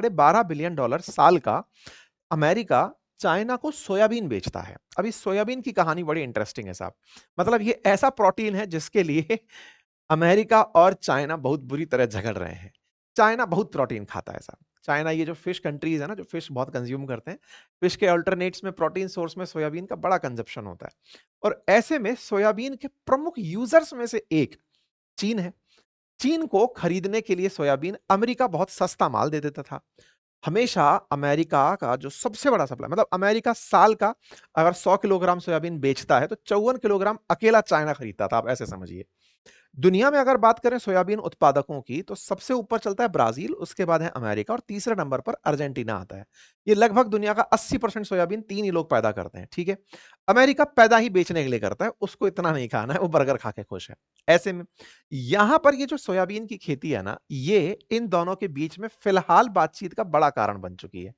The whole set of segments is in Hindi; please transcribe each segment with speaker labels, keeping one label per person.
Speaker 1: $12.5 बिलियन साल का अमेरिका चाइना को सोयाबीन बेचता है। अब इस सोयाबीन की कहानी बड़ी इंटरेस्टिंग है साहब। मतलब ये ऐसा प्रोटीन है जिसके लिए अमेरिका और चाइना बहुत बुरी तरह झगड़ रहे हैं। चाइना बहुत प्रोटीन खाता है साहब। चाइना ये जो फिश कंट्रीज है ना, जो फिश बहुत कंज्यूम करते हैं, फिश के अल्टरनेट्स में प्रोटीन सोर्स में सोयाबीन का बड़ा कंजप्शन होता है। और ऐसे में सोयाबीन के प्रमुख यूजर्स में से एक चीन है। चीन को खरीदने के लिए सोयाबीन अमेरिका बहुत सस्ता माल दे देता था। हमेशा अमेरिका का जो सबसे बड़ा सप्लाई, मतलब अमेरिका साल का अगर 100 किलोग्राम सोयाबीन बेचता है तो 54 किलोग्राम अकेला चाइना खरीदता था। आप ऐसे समझिए। दुनिया में अगर बात करें सोयाबीन उत्पादकों की तो सबसे ऊपर चलता है ब्राजील, उसके बाद है अमेरिका और तीसरे नंबर पर अर्जेंटीना आता है। ये लगभग दुनिया का 80% सोयाबीन तीन ही लोग पैदा करते हैं। ठीक है, अमेरिका पैदा ही बेचने के लिए करता है, उसको इतना नहीं खाना है, वो बर्गर खा के खुश है। ऐसे में यहां पर ये जो सोयाबीन की खेती है ना, ये इन दोनों के बीच में फिलहाल बातचीत का बड़ा कारण बन चुकी है।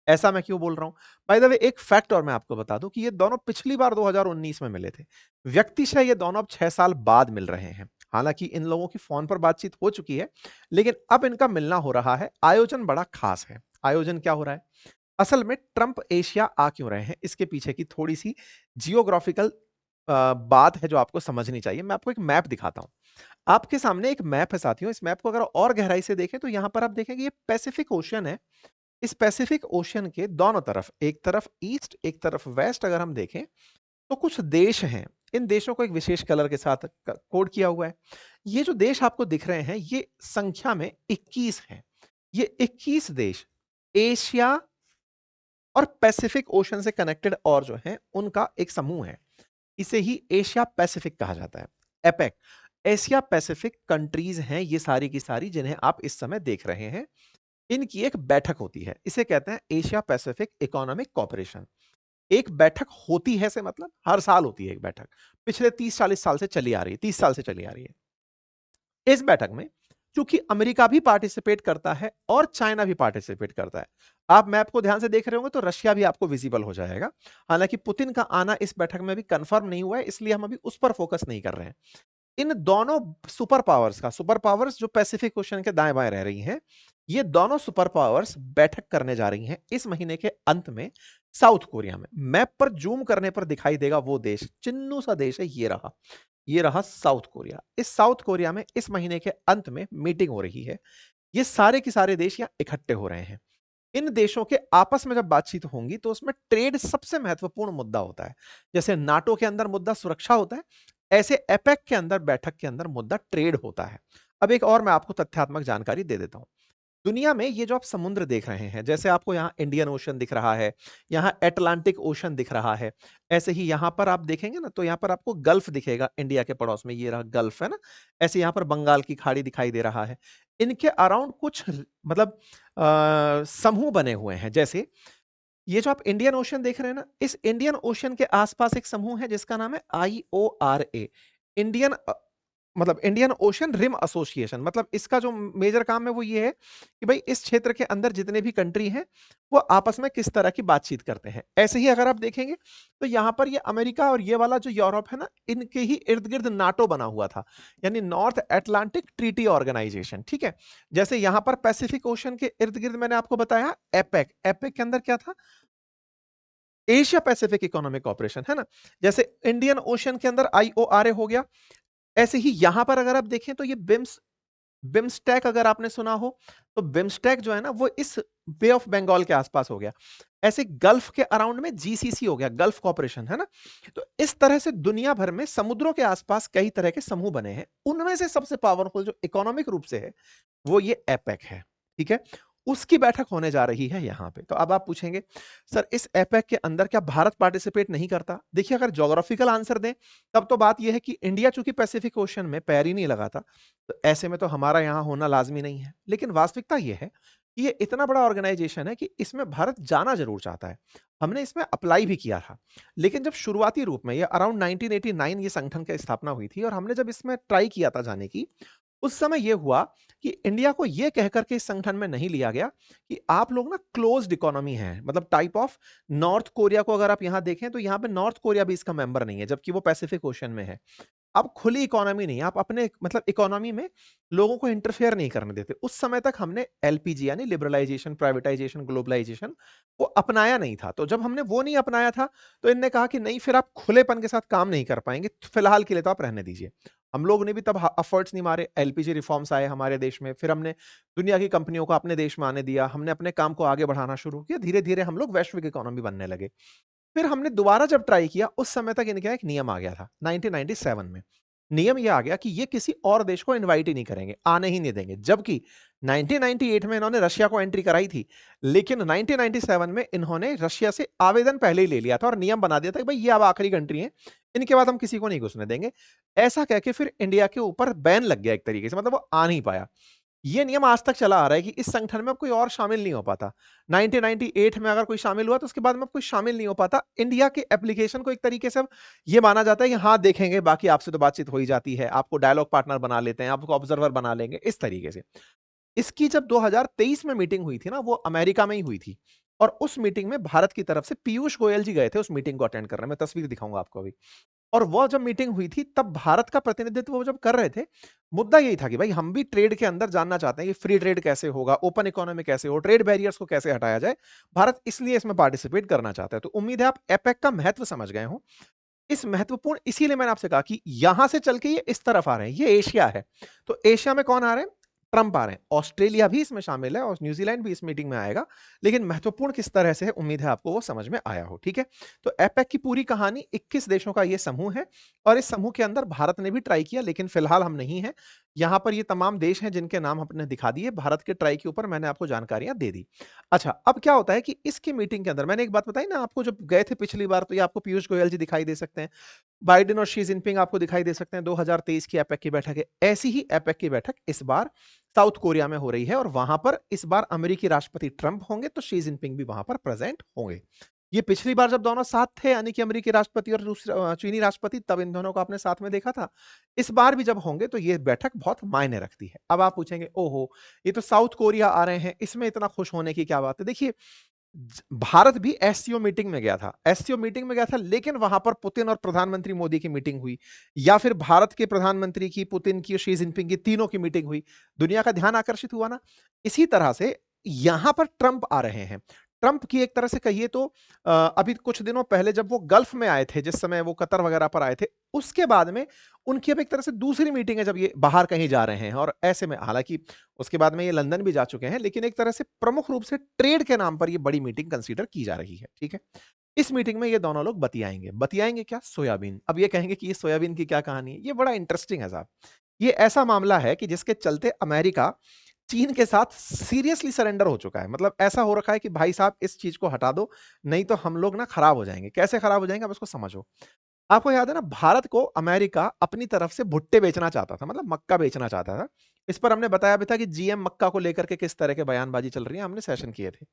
Speaker 1: ऐसा मैं क्यों बोल रहा हूं? बाय द वे एक फैक्ट और मैं आपको बता दूं कि ये दोनों पिछली बार 2019 में मिले थे। व्यक्तिशः ये दोनों अब 6 साल बाद मिल रहे हैं। हालांकि इन लोगों की फोन पर बातचीत हो चुकी है, लेकिन अब इनका मिलना हो रहा है। आयोजन बड़ा खास है। आयोजन क्या हो रहा है? असल में ट्रंप एशिया आ क्यों रहे हैं, इसके पीछे की थोड़ी सी जियोग्राफिकल बात है जो आपको समझनी चाहिए। मैं आपको एक मैप दिखाता हूं। आपके सामने एक मैप है साथियों। इस मैप को अगर और गहराई से देखें तो यहां पर आप देखेंगे ये पैसिफिक ओशियन है। इस पैसिफिक ओशियन के दोनों तरफ, एक तरफ ईस्ट एक तरफ वेस्ट, अगर हम देखें तो कुछ देश हैं। इन देशों को एक विशेष कलर के साथ कोड किया हुआ है। ये जो देश आपको दिख रहे हैं ये संख्या में 21 हैं। ये 21 देश एशिया और पैसिफिक ओशन से कनेक्टेड और जो है उनका एक समूह है। इसे ही एशिया पैसिफिक कहा जाता है। एपेक, एशिया पैसिफिक कंट्रीज हैं ये सारी की सारी जिन्हें आप इस समय देख रहे हैं। इनकी एक बैठक होती है, इसे कहते हैं एशिया पैसिफिक इकोनॉमिक कॉपरेशन। एक बैठक होती है से मतलब हर साल होती है एक बैठक। पिछले 30-40 साल से चली आ रही है, 30 साल से चली आ रही है। इस बैठक में चूंकि अमेरिका भी पार्टिसिपेट करता है और चाइना भी पार्टिसिपेट करता है। आप मैप को ध्यान से देख रहे होंगे तो रशिया भी आपको विजिबल हो जाएगा। हालांकि पुतिन का आना इस बैठक में भी कंफर्म नहीं हुआ है, इसलिए हम अभी उस पर फोकस नहीं कर रहे हैं। इन दोनों सुपर पावर्स का, सुपर पावर्स जो पैसिफिक ओशन के दाएं बाएं रह रही हैं, ये दोनों सुपर पावर्स बैठक करने जा रही हैं इस महीने के अंत में साउथ कोरिया में। मैप पर जूम करने पर दिखाई देगा वो देश, चिन्नू सा देश है, ये रहा साउथ कोरिया। इस साउथ कोरिया में इस महीने के अंत में मीटिंग हो रही है। ये सारे के सारे देश यहां इकट्ठे हो रहे हैं। इन देशों के आपस में जब बातचीत होंगी तो उसमें ट्रेड सबसे महत्वपूर्ण मुद्दा होता है। जैसे नाटो के अंदर मुद्दा सुरक्षा होता है, ऐसे एपेक के अंदर, बैठक के अंदर मुद्दा ट्रेड होता है। अब एक और मैं आपको तथ्यात्मक जानकारी दे देता हूं। दुनिया में ये जो आप समुद्र देख रहे हैं, जैसे आपको यहाँ इंडियन ओशन दिख रहा है, यहाँ अटलांटिक ओशन दिख रहा है, ऐसे ही यहाँ पर आप देखेंगे ना तो यहाँ पर आपको गल्फ दिखेगा। इंडिया के पड़ोस में ये रहा गल्फ, है ना। ऐसे यहाँ पर बंगाल की खाड़ी दिखाई दे रहा है। इनके अराउंड कुछ मतलब समूह बने हुए हैं। जैसे ये जो आप इंडियन ओशन देख रहे हैं ना, इस इंडियन ओशन के आसपास एक समूह है जिसका नाम है IORA, इंडियन मतलब इंडियन ओशन रिम एसोसिएशन। मतलब इसका जो मेजर काम है वो ये है कि भाई इस क्षेत्र के अंदर जितने भी कंट्री हैं वो आपस में किस तरह की बातचीत करते हैं। ऐसे ही अगर आप देखेंगे तो यहां पर ये अमेरिका और ये वाला जो यूरोप है ना, इनके ही इर्द गिर्द नाटो बना हुआ था, यानी नॉर्थ अटलांटिक ट्रीटी ऑर्गेनाइजेशन। ठीक है, जैसे यहां पर पैसिफिक ओशन के इर्द गिर्द मैंने आपको बताया एपेक, एपेक के अंदर क्या था? एशिया पैसिफिक इकोनॉमिक कॉपरेशन, है ना। जैसे इंडियन ओशन के अंदर IORA हो गया, ऐसे ही यहां पर अगर आप देखें तो ये बिम्स्टेक अगर आपने सुना हो तो बिम्स्टेक जो है ना वो इस बे ऑफ बंगाल के आसपास हो गया। ऐसे गल्फ के अराउंड में GCC हो गया, गल्फ कॉपरेशन, है ना। तो इस तरह से दुनिया भर में समुद्रों के आसपास कई तरह के समूह बने हैं। उनमें से सबसे पावरफुल जो इकोनॉमिक रूप से है वो ये एपेक है। ठीक है, उसकी बैठक होने जा रही है यहां पे। तो अब आप पूछेंगे सर इस एपेक के अंदर क्या भारत पार्टिसिपेट नहीं करता? देखिए अगर ज्योग्राफिकल आंसर दें तब तो बात यह है कि इंडिया चूंकि पैसिफिक ओशन में पैर ही नहीं लगाता, तो ऐसे में तो हमारा यहां होना लाजमी नहीं है। लेकिन वास्तविकता यह है कि ये इतना बड़ा ऑर्गेनाइजेशन है कि इसमें भारत जाना जरूर चाहता है। हमने इसमें अप्लाई भी किया था, लेकिन जब शुरुआती रूप में ये अराउंड 1989 ये संगठन की स्थापना हुई थी और हमने जब इसमें ट्राई किया था जाने की, उस समय यह हुआ कि इंडिया को यह कहकर के इस संगठन में नहीं लिया गया कि आप लोग ना क्लोज्ड इकोनॉमी है, मतलब टाइप ऑफ नॉर्थ कोरिया को अगर आप यहां देखें तो यहां पे नॉर्थ कोरिया भी इसका मेंबर नहीं है, जबकि वो पैसिफिक ओशन में है। अब खुली इकोनॉमी नहीं है, आप अपने मतलब इकोनॉमी में लोगों को इंटरफेयर नहीं करने देते। उस समय तक हमने एलपीजी यानी लिबरलाइजेशन, प्राइवेटाइजेशन, ग्लोबलाइजेशन वो अपनाया नहीं था। तो जब हमने वो नहीं अपनाया था, तो इनने कहा कि नहीं फिर आप खुलेपन के साथ काम नहीं कर पाएंगे, फिलहाल के लिए तो आप रहने दीजिए। हम लोग ने भी तब एफर्ट्स नहीं मारे, एलपीजी रिफॉर्म्स आए हमारे देश में, फिर हमने दुनिया की कंपनियों को अपने देश में आने दिया, हमने अपने काम को आगे बढ़ाना शुरू किया, धीरे धीरे हम लोग वैश्विक इकोनॉमी बनने लगे। फिर हमने दोबारा जब ट्राई किया, उस समय तक इनका एक नियम आ गया था 1997 में। नियम ये आ गया कि ये किसी और देश को इनवाइट ही नहीं करेंगे, आने ही नहीं देंगे। जबकि 1998 में इन्होंने रशिया को एंट्री कराई थी, लेकिन 1997 में इन्होंने रशिया से आवेदन पहले ही ले लिया था और नियम बना दिया था कि भाई ये अब आखिरी कंट्री है, इनके बाद हम किसी को नहीं घुसने देंगे। ऐसा कह के फिर इंडिया के ऊपर बैन लग गया एक तरीके से, मतलब वो आ नहीं पाया। ये नियम आज तक चला आ रहा है कि इस संगठन में अब कोई और शामिल नहीं हो पाता। 1998 में अगर कोई शामिल हुआ तो उसके बाद में अब कोई शामिल नहीं हो पाता। इंडिया के एप्लीकेशन को एक तरीके से अब ये माना जाता है कि हाँ देखेंगे, बाकी आपसे तो बातचीत हो ही जाती है, आपको डायलॉग पार्टनर बना लेते हैं, आपको ऑब्जर्वर बना लेंगे, इस तरीके से। इसकी जब 2023 में मीटिंग हुई थी ना, वो अमेरिका में ही हुई थी। और उस मीटिंग में भारत की तरफ से पीयूष गोयल जी गए थे उस मीटिंग को अटेंड करने में, तस्वीर दिखाऊंगा आपको अभी। और वो जब मीटिंग हुई थी तब भारत का प्रतिनिधित्व वो जब कर रहे थे, मुद्दा यही था कि भाई हम भी ट्रेड के अंदर जानना चाहते हैं कि फ्री ट्रेड कैसे होगा, ओपन इकोनॉमी कैसे हो, ट्रेड बैरियर्स को कैसे हटाया जाए। भारत इसलिए इसमें पार्टिसिपेट करना चाहता है। तो उम्मीद है आप एपेक का महत्व समझ गए हो। इस महत्वपूर्ण इसीलिए मैंने आपसे कहा कि यहां से चल के ये इस तरफ आ रहे हैं, ये एशिया है। तो एशिया में कौन आ रहे हैं? ट्रंप आ रहे हैं। ऑस्ट्रेलिया भी इसमें शामिल है और न्यूजीलैंड भी इस मीटिंग में आएगा। लेकिन महत्वपूर्ण किस तरह से है, उम्मीद है आपको वो समझ में आया हो। ठीक है, तो एपेक की पूरी कहानी 21 देशों का ये समूह है और इस समूह के अंदर भारत ने भी ट्राई किया, लेकिन फिलहाल हम नहीं है। यहां पर ये तमाम देश हैं जिनके नाम हमने दिखा दिए। भारत के ट्राई के ऊपर मैंने आपको जानकारियां दे दी। अच्छा, अब क्या होता है कि इसकी मीटिंग के अंदर मैंने एक बात बताई ना आपको, जब गए थे पिछली बार, तो ये आपको पीयूष गोयल जी दिखाई दे सकते हैं, बाइडेन और शी जिनपिंग आपको दिखाई दे सकते हैं। 2023 की एपेक की बैठक है। ऐसी ही एपेक की बैठक इस बार साउथ कोरिया में हो रही है और वहां पर इस बार अमेरिकी राष्ट्रपति ट्रंप होंगे, तो शी जिनपिंग भी वहां पर प्रेजेंट होंगे। ये पिछली बार जब दोनों साथ थे, यानी कि अमेरिकी राष्ट्रपति और चीनी राष्ट्रपति, तब इन दोनों को आपने साथ में देखा था। इस बार भी जब होंगे तो ये बैठक बहुत मायने रखती है। अब आप पूछेंगे, ओहो ये तो साउथ कोरिया आ रहे हैं, इसमें इतना खुश होने की क्या बात है? देखिए, भारत भी एससीओ मीटिंग में गया था, एससीओ मीटिंग में गया था, लेकिन वहां पर पुतिन और प्रधानमंत्री मोदी की मीटिंग हुई, या फिर भारत के प्रधानमंत्री की, पुतिन की, शी जिनपिंग की, तीनों की मीटिंग हुई। दुनिया का ध्यान आकर्षित हुआ ना। इसी तरह से यहां पर ट्रंप आ रहे हैं। ट्रंप की एक तरह से कहिए तो अभी कुछ दिनों पहले जब वो गल्फ में आए थे, जिस समय वो कतर वगैरह पर आए थे, उसके बाद में उनकी अब एक तरह से दूसरी मीटिंग है जब ये बाहर कहीं जा रहे हैं। और ऐसे में हालांकि उसके बाद में ये लंदन भी जा चुके हैं, लेकिन एक तरह से प्रमुख रूप से ट्रेड के नाम पर ये बड़ी मीटिंग कंसीडर की जा रही है। ठीक है, इस मीटिंग में ये दोनों लोग बतियाएंगे। बतियाएंगे क्या? सोयाबीन। अब ये कहेंगे कि ये सोयाबीन की क्या कहानी है? ये बड़ा इंटरेस्टिंग है साहब। ये ऐसा मामला है कि जिसके चलते अमेरिका चीन के साथ सीरियसली सरेंडर हो चुका है। मतलब ऐसा हो रखा है कि भाई साहब इस चीज को हटा दो, नहीं तो हम लोग ना खराब हो जाएंगे। कैसे खराब हो जाएंगे, अब इसको समझो। आपको याद है ना, भारत को अमेरिका अपनी तरफ से भुट्टे बेचना चाहता था, मतलब मक्का बेचना चाहता था। इस पर हमने बताया भी था कि जीएम मक्का को लेकर के किस तरह के बयानबाजी चल रही है, हमने सेशन किए थे।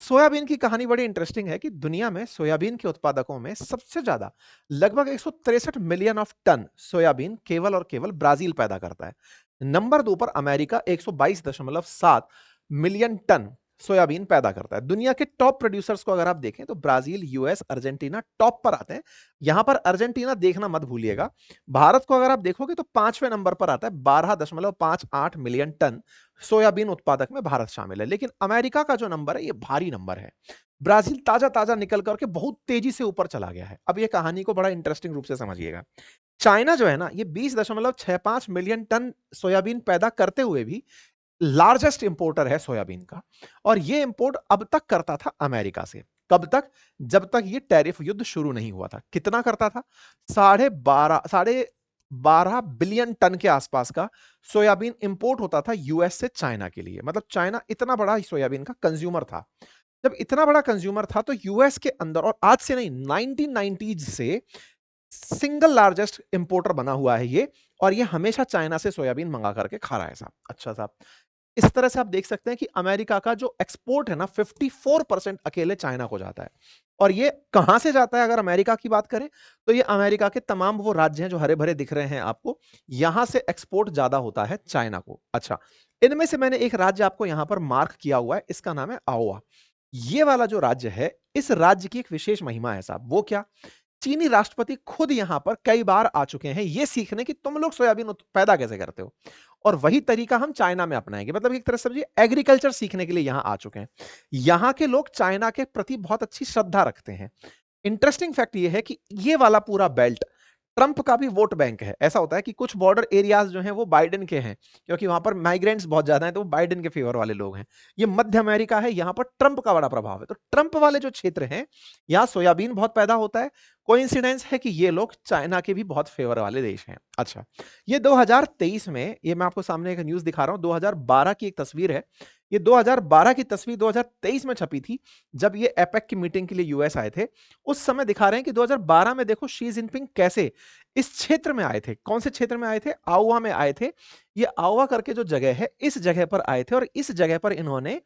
Speaker 1: सोयाबीन की कहानी बड़ी इंटरेस्टिंग है कि दुनिया में सोयाबीन के उत्पादकों में सबसे ज्यादा, लगभग 163 मिलियन ऑफ टन सोयाबीन केवल और केवल ब्राजील पैदा करता है। नंबर 2 पर अमेरिका 122.7 मिलियन टन सोयाबीन पैदा करता है। दुनिया के टॉप प्रोड्यूसर्स को अगर आप देखें तो ब्राजील, यूएस, अर्जेंटीना टॉप पर आते हैं। यहां पर अर्जेंटीना देखना मत भूलिएगा। भारत को अगर आप देखोगे तो 5वें नंबर पर आता है, 12.58 मिलियन टन सोयाबीन उत्पादक में भारत शामिल है। लेकिन अमेरिका का जो नंबर है ये भारी नंबर है। ब्राजील ताजा ताजा निकल करके बहुत तेजी से ऊपर चला गया है। अब ये कहानी को बड़ा इंटरेस्टिंग रूप से समझिएगा। चाइना जो है ना, ये 20.65 मिलियन टन सोयाबीन पैदा करते हुए भी लार्जेस्ट इंपोर्टर है सोयाबीन का। और ये इंपोर्ट अब तक करता था अमेरिका से। कब तक? जब तक ये टैरिफ युद्ध शुरू नहीं हुआ था। कितना करता था? साढ़े बारह बिलियन टन के आसपास का सोयाबीन इंपोर्ट होता था यूएस से चाइना के लिए। मतलब चाइना इतना बड़ा सोयाबीन का कंज्यूमर था। जब इतना बड़ा कंज्यूमर था तो यूएस के अंदर, और आज से नहीं 1990s से सिंगल लार्जेस्ट इंपोर्टर बना हुआ है ये। और ये हमेशा चाइना से सोयाबीन मंगा करके खा रहा है साहब। अच्छा साहब, इस तरह से आप देख सकते हैं कि अमेरिका का जो एक्सपोर्ट है ना, 54% अकेले चाइना को जाता है। और ये कहां से जाता है? अगर अमेरिका की बात करें तो ये अमेरिका के तमाम वो राज्य हैं जो हरे भरे दिख रहे हैं आपको, यहां से एक्सपोर्ट ज्यादा होता है चाइना को। अच्छा, इनमें से मैंने एक राज्य आपको यहां पर मार्क किया हुआ है, इसका नाम है आओवा। ये वाला जो राज्य है, इस राज्य की एक विशेष महिमा है साहब। वो क्या? चीनी राष्ट्रपति खुद यहां पर कई बार आ चुके हैं ये सीखने कि तुम लोग सोयाबीन पैदा कैसे करते हो, और वही तरीका हम चाइना में अपनाएंगे। मतलब एक तरह से समझिए एग्रीकल्चर सीखने के लिए यहां आ चुके हैं। यहां के लोग चाइना के प्रति बहुत अच्छी श्रद्धा रखते हैं। इंटरेस्टिंग फैक्ट ये है कि ये वाला पूरा बेल्ट ट्रंप का भी वोट बैंक है। ऐसा होता है कि कुछ बॉर्डर एरियाज जो हैं वो बाइडेन के हैं, क्योंकि वहां पर माइग्रेंट्स बहुत ज्यादा हैं, तो वो बाइडेन के फेवर वाले लोग हैं। ये मध्य अमेरिका है, यहां पर ट्रंप का बड़ा प्रभाव है, तो ट्रंप वाले जो क्षेत्र हैं यहाँ सोयाबीन बहुत पैदा होता है। कोइंसिडेंस है कि ये लोग चाइना के भी बहुत फेवर वाले देश हैं। अच्छा, ये 2023 में, ये मैं आपको सामने एक न्यूज दिखा रहा हूं, 2012 की एक तस्वीर है। ये 2012 की तस्वीर 2023 में छपी थी, जब ये एपेक की मीटिंग के लिए यूएस आए थे। उस समय दिखा रहे हैं कि 2012 में देखो शी जिनपिंग कैसे इस क्षेत्र में आए थे। कौन से क्षेत्र में आए थे? आउवा में आए थे। ये आउवा करके जो जगह है, इस जगह पर आए थे, और इस जगह पर इन्होंने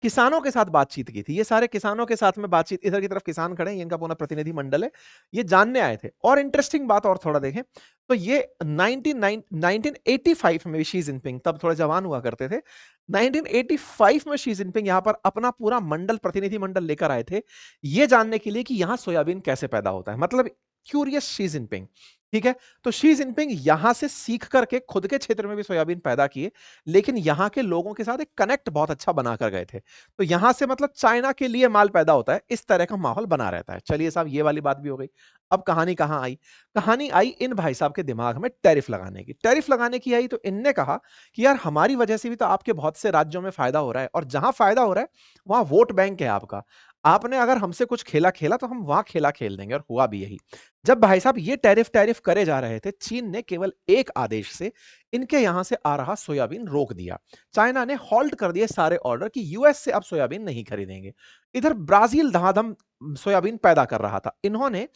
Speaker 1: किसानों के साथ बातचीत की थी। ये सारे किसानों के साथ में बातचीत, इधर की तरफ किसान खड़े हैं, ये इनका पूरा प्रतिनिधि मंडल है, ये जानने आए थे। और इंटरेस्टिंग बात और थोड़ा देखें तो ये 1985 में शी जिनपिंग तब थोड़े जवान हुआ करते थे। 1985 में शी जिनपिंग यहां पर अपना पूरा मंडल, प्रतिनिधि मंडल लेकर आए थे, ये जानने के लिए कि यहां सोयाबीन कैसे पैदा होता है। मतलब क्यूरियस शी जिनपिंग, ठीक है। तो शी जिनपिंग यहां से सीख करके खुद के क्षेत्र में भी सोयाबीन पैदा किए, लेकिन यहां के लोगों के साथ एक कनेक्ट बहुत अच्छा बनाकर गए थे। तो यहां से मतलब चाइना के लिए माल पैदा होता है, इस तरह का माहौल बना रहता है। चलिए साहब, ये वाली बात भी हो गई। अब कहानी कहां आई? कहानी आई इन भाई साहब के दिमाग में टैरिफ लगाने की। टैरिफ लगाने की आई तो इनने कहा कि यार हमारी वजह से भी तो आपके बहुत से राज्यों में फायदा हो रहा है, और जहां फायदा हो रहा है वहां वोट बैंक है आपका। आपने अगर हमसे कुछ खेला खेला तो हम वहां खेला खेल देंगे, और हुआ भी यही। जब भाई साहब ये टैरिफ टैरिफ करे जा रहे थे, चीन ने केवल एक आदेश से इनके यहां से आ रहा सोयाबीन रोक दिया। चाइना ने हॉल्ट कर दिए सारे ऑर्डर कि यूएस से अब सोयाबीन नहीं खरीदेंगे। इधर ब्राजील धमाधम सोयाबीन पैदा कर रहा था, इन्होंने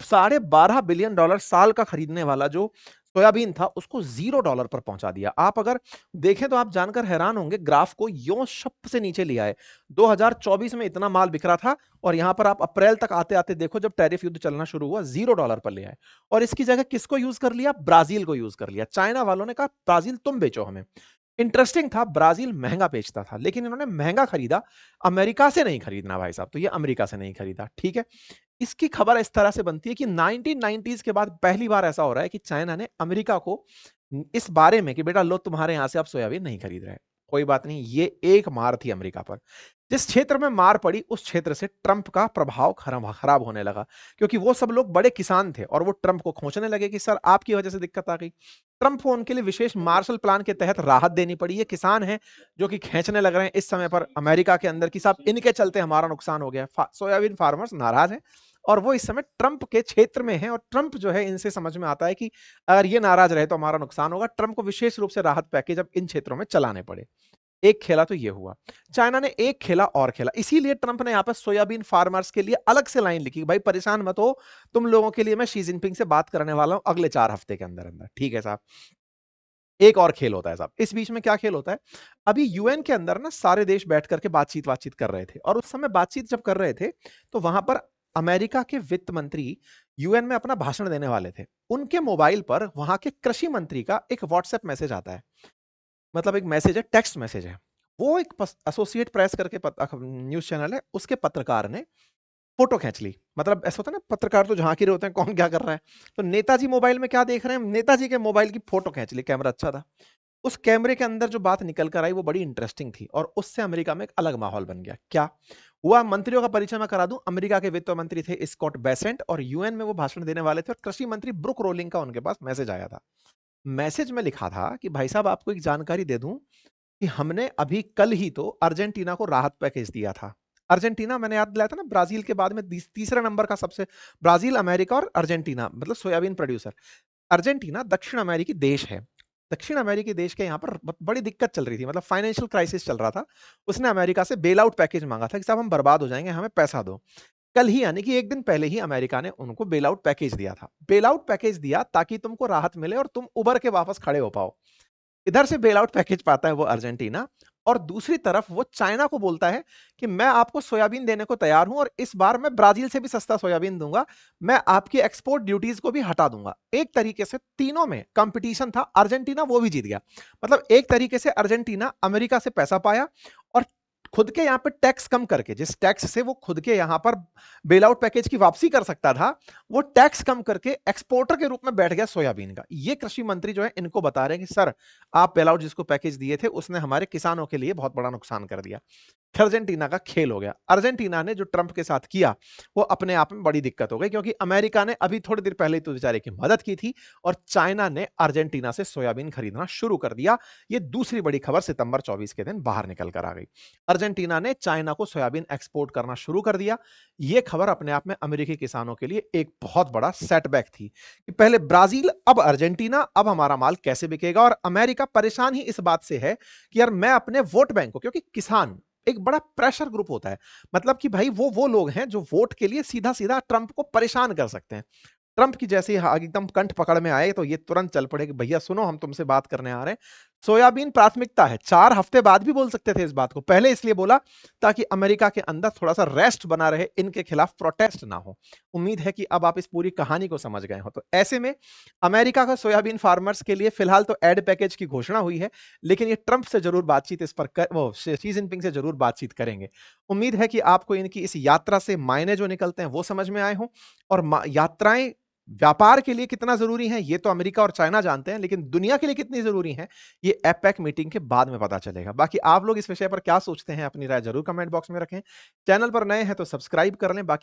Speaker 1: $12.5 बिलियन साल का खरीदने वाला जो सोयाबीन था उसको $0 पर पहुंचा दिया। आप अगर देखें तो आप जानकर हैरान होंगे, ग्राफ को यो शप से नीचे लिया है। 2024 में इतना माल बिक रहा था, और यहां पर आप अप्रैल तक आते आते देखो, जब टैरिफ युद्ध चलना शुरू हुआ, $0 पर ले आए। और इसकी जगह किसको यूज कर लिया? ब्राजील को यूज कर लिया। चाइना वालों ने कहा ब्राजील तुम बेचो हमें। इंटरेस्टिंग था, ब्राजील महंगा बेचता था, लेकिन इन्होंने महंगा खरीदा। अमेरिका से नहीं खरीदना भाई साहब, तो ये अमेरिका से नहीं खरीदा, ठीक है। इसकी खबर इस तरह से बनती है कि 1990s के बाद पहली बार ऐसा हो रहा है कि चाइना ने अमेरिका को इस बारे में कि बेटा लो तुम्हारे यहां से आप सोयाबीन नहीं खरीद रहे। कोई बात नहीं, ये एक मार थी अमेरिका पर। जिस क्षेत्र में मार पड़ी उस क्षेत्र से ट्रंप का प्रभाव खराब होने लगा, क्योंकि वो सब लोग बड़े किसान थे और वो ट्रंप को खोचने लगे कि सर आपकी वजह से दिक्कत आ गई। ट्रंप को उनके लिए विशेष मार्शल प्लान के तहत राहत देनी पड़ी। ये किसान हैं जो कि खींचने लग रहे हैं इस समय पर अमेरिका के अंदर कि साहब इनके चलते हमारा नुकसान हो गया। सोयाबीन फार्मर्स नाराज हैं, और वो इस समय ट्रंप के क्षेत्र में है, और ट्रंप जो है इनसे समझ में आता है कि अगर ये नाराज रहे तो हमारा नुकसान होगा। ट्रंप को विशेष रूप से राहत पैकेज अब इन क्षेत्रों में चलाने पड़े। एक खेला तो ये हुआ। चाइना ने एक खेला और खेला, इसीलिए ट्रंप ने यहां पर सोयाबीन फार्मर्स के लिए अलग से लाइन लिखी, भाई परेशान मत हो, तुम लोगों के लिए मैं शी जिनपिंग से बात करने वाला हूं अगले 4 हफ्ते के अंदर अंदर, ठीक है साहब। एक और खेल होता है साहब। इस बीच में क्या खेल होता है? अभी यूएन के अंदर ना सारे देश बैठ करके बातचीत कर रहे थे, और उस समय बातचीत जब कर रहे थे तो वहां पर अमेरिका के वित्त मंत्री यूएन में अपना भाषण देने वाले थे। उनके मोबाइल पर वहां के कृषि मंत्री का एक व्हाट्सएप मैसेज आता है। मतलब एक मैसेज है, टेक्स्ट मैसेज है। वो एक एसोसिएट प्रेस करके न्यूज चैनल है, उसके पत्रकार ने फोटो खींच ली। मतलब ऐसा होता है ना, पत्रकार तो झांकी रहे होते हैं कौन क्या कर रहा है। तो नेताजी मोबाइल में क्या देख रहे हैं, नेताजी के मोबाइल की फोटो खींच ली, कैमरा अच्छा था। उस कैमरे के अंदर जो बात निकल कर आई वो बड़ी इंटरेस्टिंग थी, और उससे अमेरिका में एक अलग माहौल बन गया। क्या हुआ? मंत्रियों का परिचय मैं करा दूं। अमेरिका के वित्त मंत्री थे स्कॉट बेसेंट, और यूएन में वो भाषण देने वाले थे, और कृषि मंत्री ब्रुक रोलिंग का उनके पास मैसेज आया था। मैसेज में लिखा था कि भाई साहब आपको एक जानकारी दे दूं कि हमने अभी कल ही तो अर्जेंटीना को राहत पैकेज दिया था। अर्जेंटीना, मैंने याद दिलाया था ना, ब्राजील के बाद में तीसरा नंबर का सबसे, ब्राजील, अमेरिका और अर्जेंटीना, मतलब सोयाबीन प्रोड्यूसर। अर्जेंटीना दक्षिण अमेरिकी देश है। दक्षिण अमेरिकी देश के यहाँ पर बड़ी दिक्कत चल रही थी, मतलब फाइनेंशियल क्राइसिस चल रहा था। उसने अमेरिका से बेल आउट पैकेज मांगा था कि साहब हम बर्बाद हो जाएंगे, हमें पैसा दो। कल ही यानी कि एक दिन पहले ही अमेरिका ने उनको बेल आउट पैकेज दिया था। बेल आउट पैकेज दिया ताकि तुमको राहत मिले और तुम उबर के वापस खड़े हो पाओ। इधर से बेल आउट पैकेज पाता है वो अर्जेंटीना, और दूसरी तरफ वो चाइना को बोलता है कि मैं आपको सोयाबीन देने को तैयार हूं, और इस बार मैं ब्राजील से भी सस्ता सोयाबीन दूंगा, मैं आपकी एक्सपोर्ट ड्यूटीज को भी हटा दूंगा। एक तरीके से तीनों में कंपटीशन था, अर्जेंटीना वो भी जीत गया। मतलब एक तरीके से अर्जेंटीना अमेरिका से पैसा पाया, और खुद के यहाँ पे टैक्स कम करके, जिस टैक्स से वो खुद के यहाँ पर बेल आउट पैकेज की वापसी कर सकता था, वो टैक्स कम करके एक्सपोर्टर के रूप में बैठ गया सोयाबीन का। ये कृषि मंत्री जो है इनको बता रहे हैं कि सर, आप बेल आउट जिसको पैकेज दिए थे उसने हमारे किसानों के लिए बहुत बड़ा नुकसान कर दिया। अर्जेंटीना का खेल हो गया। अर्जेंटीना ने जो ट्रंप के साथ किया, वो अपने आप में बड़ी दिक्कत हो गई, क्योंकि अमेरिका ने अभी थोड़ी देर पहले तो बेचारे की मदद की थी और चाइना ने अर्जेंटीना से सोयाबीन खरीदना शुरू कर दिया। ये दूसरी बड़ी खबर सितंबर 24 के दिन बाहर निकल कर आ गई। अर्जेंटीना ने चाइना को सोयाबीन एक्सपोर्ट करना शुरू कर दिया। ये खबर अपने आप में अमेरिकी किसानों के लिए एक बहुत बड़ा सेटबैक थी कि पहले ब्राजील, अब अर्जेंटीना, अब हमारा माल कैसे बिकेगा। और अमेरिका परेशान ही इस बात से है कि यार मैं अपने वोट बैंक को, क्योंकि किसान एक बड़ा प्रेशर ग्रुप होता है, मतलब कि भाई वो लोग हैं जो वोट के लिए सीधा सीधा ट्रंप को परेशान कर सकते हैं। ट्रंप की जैसे ही एकदम कंठ पकड़ में आए तो ये तुरंत चल पड़े कि भैया सुनो, हम तुमसे बात करने आ रहे हैं। सोयाबीन प्राथमिकता है। 4 हफ्ते बाद भी बोल सकते थे इस बात को, पहले इसलिए बोला ताकि अमेरिका के अंदर थोड़ा सा रेस्ट बना रहे, इनके खिलाफ प्रोटेस्ट ना हो। उम्मीद है कि अब आप इस पूरी कहानी को समझ गए हो। तो ऐसे में अमेरिका का सोयाबीन फार्मर्स के लिए फिलहाल तो एड पैकेज की घोषणा हुई है, लेकिन ये ट्रंप से जरूर बातचीत इस पर वो शी जिनपिंग से जरूर बातचीत करेंगे। उम्मीद है कि आपको इनकी इस यात्रा से मायने जो निकलते हैं वो समझ में आए हों। और यात्राएं व्यापार के लिए कितना जरूरी है ये तो अमेरिका और चाइना जानते हैं, लेकिन दुनिया के लिए कितनी जरूरी है ये एपेक मीटिंग के बाद में पता चलेगा। बाकी आप लोग इस विषय पर क्या सोचते हैं, अपनी राय जरूर कमेंट बॉक्स में रखें। चैनल पर नए हैं तो सब्सक्राइब कर लें। बाकी